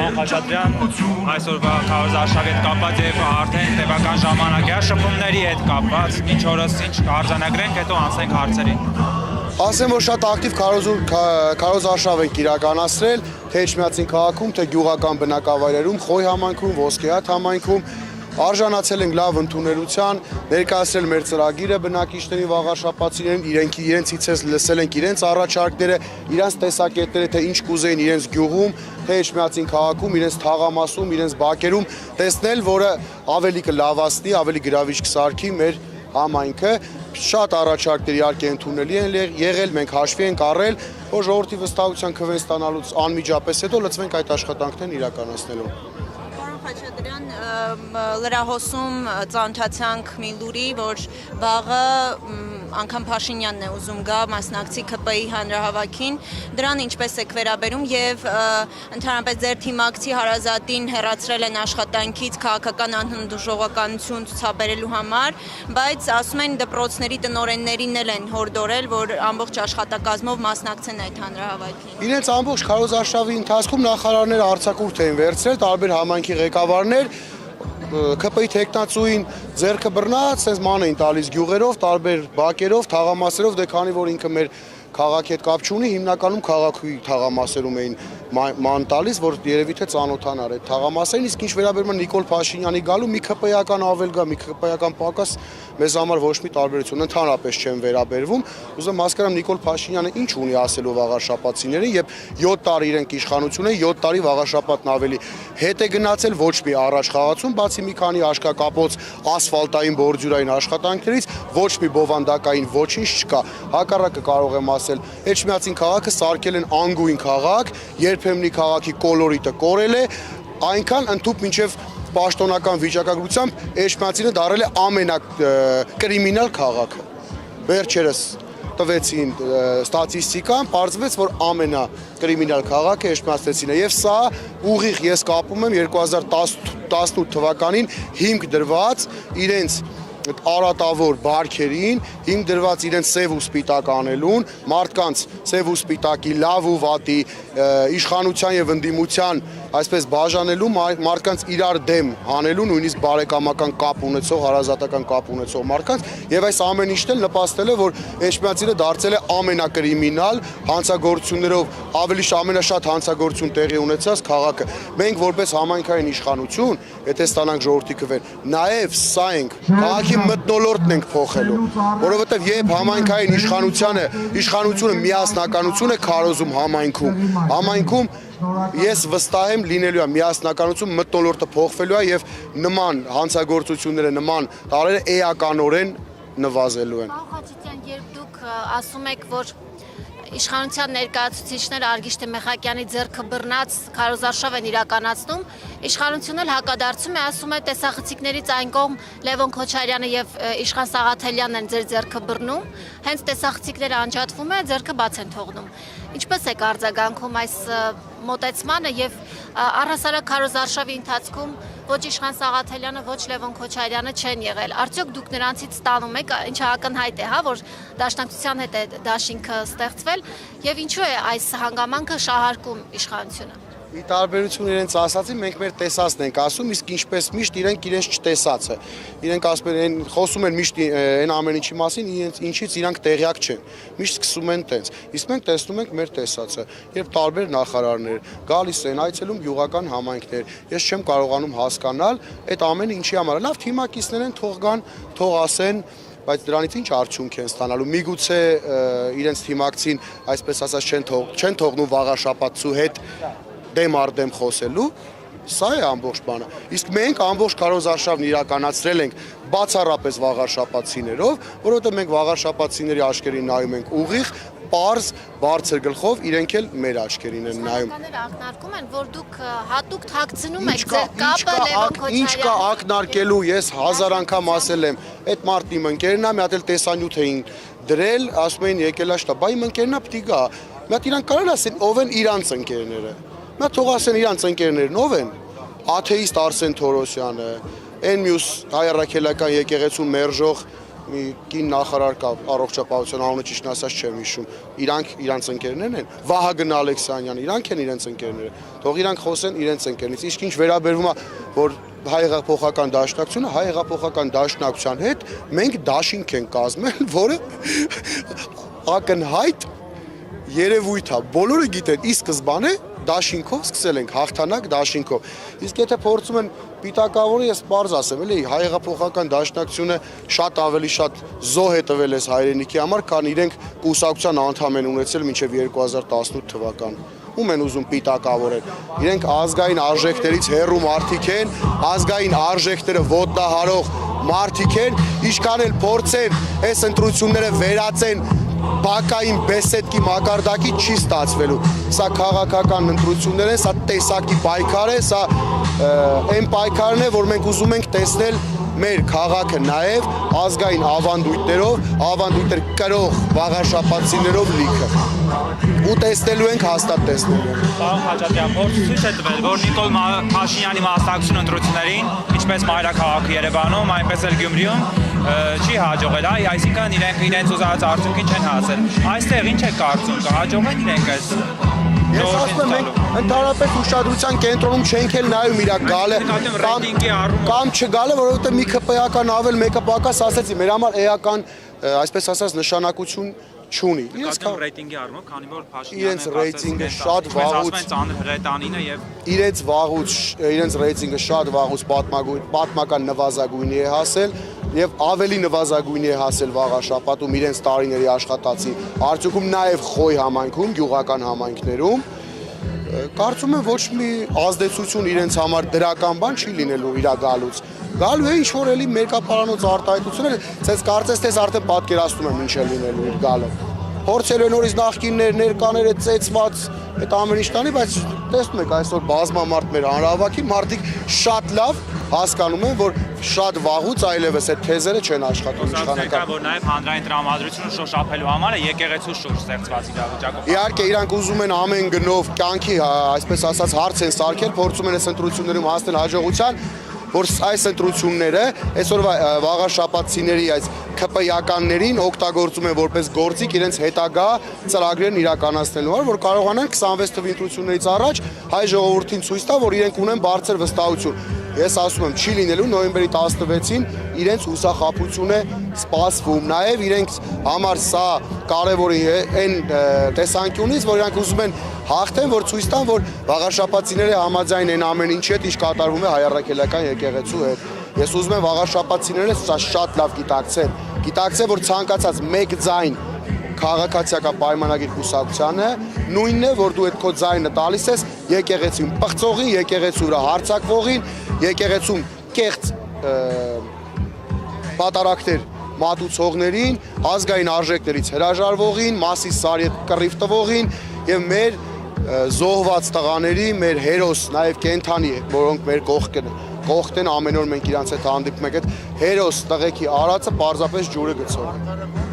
Լևոն Խաչատրյան, այսօրվա քարոզարշավի հետ կապված եւ արդեն տևական ժամանակ է շփումների հետ կապված, ինչ օրս ինչ արձանագրենք, հետո անցնենք հարցերին։ Ասեմ, որ շատ ակտիվ քարոզարշավ ենք իրականացրել, թե Էջմիածին քաղաքում, թե գյուղական բնակավայրերում, Խոյ համայնքում, Ոսկեհատ համայնքում, արժանացել ենք լավ ընդունելության, ներկայացրել մեր ծրագիրը բնակիչներին, վաղաշաբաթիներին, իրենցից լսել ենք իրենց առաջարկները, իրենց տեսակետները, թե ինչ կուզեին իրենց գյուղում, թե Էջմիածին քաղաքում, իրենց թաղամասում, իրենց բակերում, տեսնել, որը ավելի կլավացնի, ավելի գրավիչ կսարքի մեր համայնքը։ Շատ առաջարկներ իհարկե ընդունելի են եղել, մենք հաշվի ենք առել, որ ժողովրդի վստահության քվեն ստանալուց անմիջապես հետո լծվենք այդ աշխատանքներն իրականացնելու։ Խաչատրյան, լրահոսում ծանոթացանք մի լուրի, որ վաղը անգամ Փաշինյանն է ուզում գա մասնակցի ՔՊ-ի հանրահավաքին, դրան ինչպես եք վերաբերում եւ ընդհանրապես ձեր թիմակցի հարազատին հեռացրել են աշխատանքից քաղաքական անհանդուրժողականություն ցուցաբերելու համար, բայց ասում են դպրոցների տնօրեններին էլ են հորդորել, որ ամբողջ աշխատակազմով մասնակցեն այդ հանրահավաքին։ Իրենց ամբողջ քարոզարշավի ընթացքում նախարարները արձակուրդ էին վերցրել, տարբեր համայնքի ղեկավարներ ՔՊ-ի տեխնացուին ձեռքը բռնած, sense ման էին տալիս գյուղերով, տարբեր բակերով, թաղամասերով, դե քանի որ ինքը մեր քաղաքի հետ կապ չունի, հիմնականում քաղաքի թաղամասերում էին ման տալիս, որ երևի թե ծանոթանար այդ թաղամասերին, իսկ ինչ վերաբերում է Նիկոլ Փաշինյանի գալու, մի ՔՊ-ական ավել գա, մի ՔՊ-ական պակաս մեզ համար ոչ մի տարբերություն ընդհանրապես չեն վերաբերվում։ Ուզում հասկանամ Նիկոլ Փաշինյանը ինչ ունի ասելու վաղաշաբաթիներին, եւ 7 տարի իրենք իշխանություն են, 7 տարի վաղաշաբաթն ավելի հետ է գնացել, ոչ մի առաջ խաղացում, բացի մի քանի աշկակապոց ասֆալտային բորդյուրային աշխատանքներից, ոչ մի բովանդակային ոչինչ չկա։ Հակառակը կարող եմ ասել, Էջմիածին քաղաքը սարքել են անգույն քաղաք, երբեմնի քաղաքի կոլորիտը կորել է, այնքան ընդհուպ մինչև պաշտոնական վիճակագրությամբ Էջմիածինը դարել է ամենակրիմինալ քաղաքը։ Վերջերս տվեցին ստատիստիկան, պարզվեց, որ ամենակրիմինալ քաղաքը Էջմիածինն է, եւ սա ուղիղ ես կապում եմ 2018 թվականին հիմք դրված իրենց արատավոր բարքերին, հիմք դրված իրենց սև ու սպիտակ անելուն, մարդկանց սև ու սպիտակի, լավ ու վատի, իշխանության եւ ընդդիմության այսպես բաժանելու, մարդկանց իրար դեմ հանելու, նույնիսկ բարեկամական կապ ունեցող, հարազատական կապ ունեցող մարդկանց, եւ այս ամեն ինչն էլ նպաստել է, որ Էջմիածինը դարձել է ամենակրիմինալ հանցագործություններով, ավելի ամենաշատ հանցագործություն տեղի ունեցած քաղաքը։ Մենք որպես համայնքային իշխանություն, եթե ստանանք ժողովրդի քվեն, նաեւ սա ենք, քաղաքի մթնոլորտն ենք փոխելու, որովհետեւ երբ համայնքային իշխանությունը միասնականություն է քարոզում համայնքում ես վստահ եմ լինելու է միասնականություն, մթնոլորտը փոխվելու է եւ նման հանցագործությունները, նման տարերը էականորեն նվազելու են։ Խաչատրյան, երբ դուք ասում եք, որ իշխանության ներկայացուցիչները Արգիշտե Մեխակյանի ձեռքը բռնած քարոզարշավ են իրականացնում, իշխանությունն էլ հակադարձում է, ասում է տեսախցիկներից այն կողմ Լևոն Քոչարյանը եւ Իշխան Սաղաթելյանն են ձեր ձեռքը բռնում, հենց տեսախցիկները անջատվում է, ձեռքը բաց են թողնում։ Ինչպես եք արձագանքում այս մոտեցմանը եւ առհասարակ քարոզարշավի ընթացքում ոչ Իշխան Սաղաթելյանը, ոչ Լևոն Քոչարյանը չեն եղել։ Արդյոք դուք նրանցից ստանում եք, ինչը ակնհայտ է, հա, որ դաշնակցության հետ է դաշինքը ստեղծվել եւ ինչու է այս հանգամանքը շահարկում իշխանությունը։ Ի տարբերություն իրենց ասացի, մենք մեր տեսածն ենք ասում, իսկ ինչպես միշտ իրենք իրենց չտեսածը։ Իրենք ասում են, խոսում են միշտ այն ամեն ինչի մասին, ինչից իրանք տեղյակ չեն։ Միշտ սկսում են տենց։ Իսկ մենք տեսնում ենք մեր տեսածը, երբ տարբեր նախարարներ գալիս են այցելում գյուղական համայնքներ։ Ես չեմ կարողանում հասկանալ այդ ամենը ինչի համար։ Լավ թիմակիցներ են, թող գան, թող ասեն, բայց դրանից ինչ արդյունք են ստանալու։ Միգուցե իրենց թիմակցին, այսպես ասած, չեն թողնում վաղաշաբաթցու հետ դեմ առ դեմ խոսելու, սա է ամբողջ բանը։ Իսկ մենք ամբողջ քարոզարշավն իրականացրել ենք բացառապես վաղաշաբաթիներով, որովհետև մենք վաղաշաբաթիների աչքերին նայում ենք ուղիղ, պարզ, բարձր գլխով, իրենք էլ մեր աչքերին են նայում։ Ականները ակնարկում են, որ դուք հատուկ թաքցնում եք ձեր կապը Լևոն Քոչարյանի։ Ինչ կա ակնարկելու, ես 1000 անգամ ասել եմ, այդ մարդն իմ ընկերն է, մի հատ էլ տեսանյութ էին դրել, ասում էին եկել ա շտաբ, իմ ընկերն է պիտի գա։ Մի հատ իրանք կարող ասեն ով են իրանց ընկերները։ Նա թող ասեն իրանց ընկերներն ով են, աթեիստ Արսեն Թորոսյանը, այն մյուս հայ առաքելական եկեղեցուն մերժող մի կին նախարար կա առողջապահության անունը ճիշտ ասած չեմ հիշում, իրանք իրանց ընկերներն են, Վահագն Ալեքսանյան, իրանք են իրենց ընկերները, թող իրանք խոսեն իրենց ընկերներից, իսկ ինչ վերաբերվում է, որ հայ հեղափոխական դաշնակցությունը, հայ հեղափոխական դաշնակցության հետ մենք դաշինք ենք կազմել, որը ակնհայտ երևույթ է, բոլորը գիտեն, ի սկզբանե դաշինքով սկսել ենք, հաղթանակ դաշինքով։ Իսկ եթե փորձում են պիտակավորը, ես պարզ ասեմ, էլի հայ հեղափոխական դաշնակցությունը շատ ավելի շատ զոհ է տվել էս հայրենիքի համար, քան իրենք կուսակցության անդամ են ունեցել մինչև 2018 թվական։ Ում են ուզում պիտակավորել։ Իրենք ազգային արժեքներից հեռու մարդիկ են, ազգային արժեքները ոտնահարող մարդիկ են, ինչքան էլ փորձեն այս ընտրությունները վերածեն բակային բեսեդկի մակարդակի չի ստացվելու։ Սա քաղաքական ընտրություններ են, սա տեսակի պայքար է, սա այն պայքարն է, որ մենք ուզում ենք տեսնել մեր քաղաքը նաև ազգային ավանդույթներով, ավանդույթներ կրող վաղաշապացիներով լիքը։ Ու տեսնելու ենք, հաստատ տեսնելու ենք։ Պարոն Խաչատրյան, փորձ ցույց է տվել, որ Նիկոլ Փաշինյանի մասնակցությունը ընտրություններին, ինչպես մայրաքաղաք Երևանում, այնպես էլ Գյումրիում չի հաջողել, այսինքն իրենց ուզած արդյունքին չեն հասել։ Այստեղ ինչ է կարծում, կհաջողեն իրենք այս Ես ասում եմ, մենք ընդհանրապես ուշադրության կենտրոնում չենք էլ նայում իր գալը կամ չգալը, որովհետև մի ԿՊ-ական ավել մեկը պակաս ասեցի, մեր համար էական, այսպես ասած, նշանակություն չունի։ Ռեյտինգի առումով, քանի որ իրենց ռեյտինգը շատ վաղուց հրետանին է եւ իրենց ռեյտինգը շատ վաղուց պատմական նվազագույնի է հասել եւ ավելի նվազագույնի է հասել վաղաշապատում իրենց տարիների աշխատածի արդյունքում նաեւ Խոյ համայնքում, գյուղական համայնքներում կարծում եմ ոչ մի ազդեցություն իրենց համար դրական բան չի լինելու իր գալուց։ Գալու է ինչ որ էլի մերկապարանոց արտահայտությունները, ցես կարծես թե արդեն պատկերացնում եմ ինչ է լինելու իր գալը։ Փորձելու են նորից նախկիններ, ներկաները ծեծված այդ ամեն ինչ տանի, բայց տեսնում եք այսօր բազմամարդ մեր հանրահավաքին մարդիկ շատ լավ հասկանում են, որ շատ վաղուց այլևս այդ թեզերը չեն աշխատում իշխանական։ Որ նաև հանրային տրամադրությունը շոշափելու համար է եկեղեցու շուրջ ստեղծված իրավիճակով։ Իհարկե իրանք ուզում են ամեն գնով կյանքի, այսպես ասած, հարց են սարքել, փորձում են այս ընտրություններում հասնել հաջողության, որ այս ընտրությունները այսօրվա վաղաշապատցիների այս ԿՊ-ականներին օգտագործում են որպես գործիք իրենց հետագա ծրագրերն իրականացնելու համար, որ կարողանան 26 թվականի ընտրություններից առաջ հայ ժողովրդին ցույց տա, որ իրենք ունեն բարձր վստահություն։ Ես ասում եմ, չի լինելու նոյեմբերի 16-ին իրենց հուսախաբություն է սպասվում։ Նաև իրենց համար սա կարևոր է այն տեսանկյունից, որ իրանք ուզում են հաղթեն, որ ցույց տան, որ վաղաշապատցիները համաձայն են ամեն ինչի հետ, ինչ կատարվում է հայ առաքելական եկեղեցու հետ։ Ես ուզում եմ վաղաշապատցիները սա շատ լավ գիտակցեն, որ ցանկացած մեկ ձայն քաղաքացիական պայմանագիր կուսակցությանը նույնն է, որ դու այդ քո ձայնը տալիս ես եկեղեցին պղծողին, եկեղեցու վրա հարձակվողին, եկեղեցում կեղծ պատարակներ մատուցողներին, ազգային արժեքներից հրաժարվողին, մասի սարի կռիվ տվողին եւ մեր զոհված տղաների, մեր հերոս, նաեւ կենթանի, որոնք մեր կողքն են ամեն օր մենք իրանց հետ հանդիպում ենք, այդ հերոս տղեկի արածը պարզապես ջուրը գցող։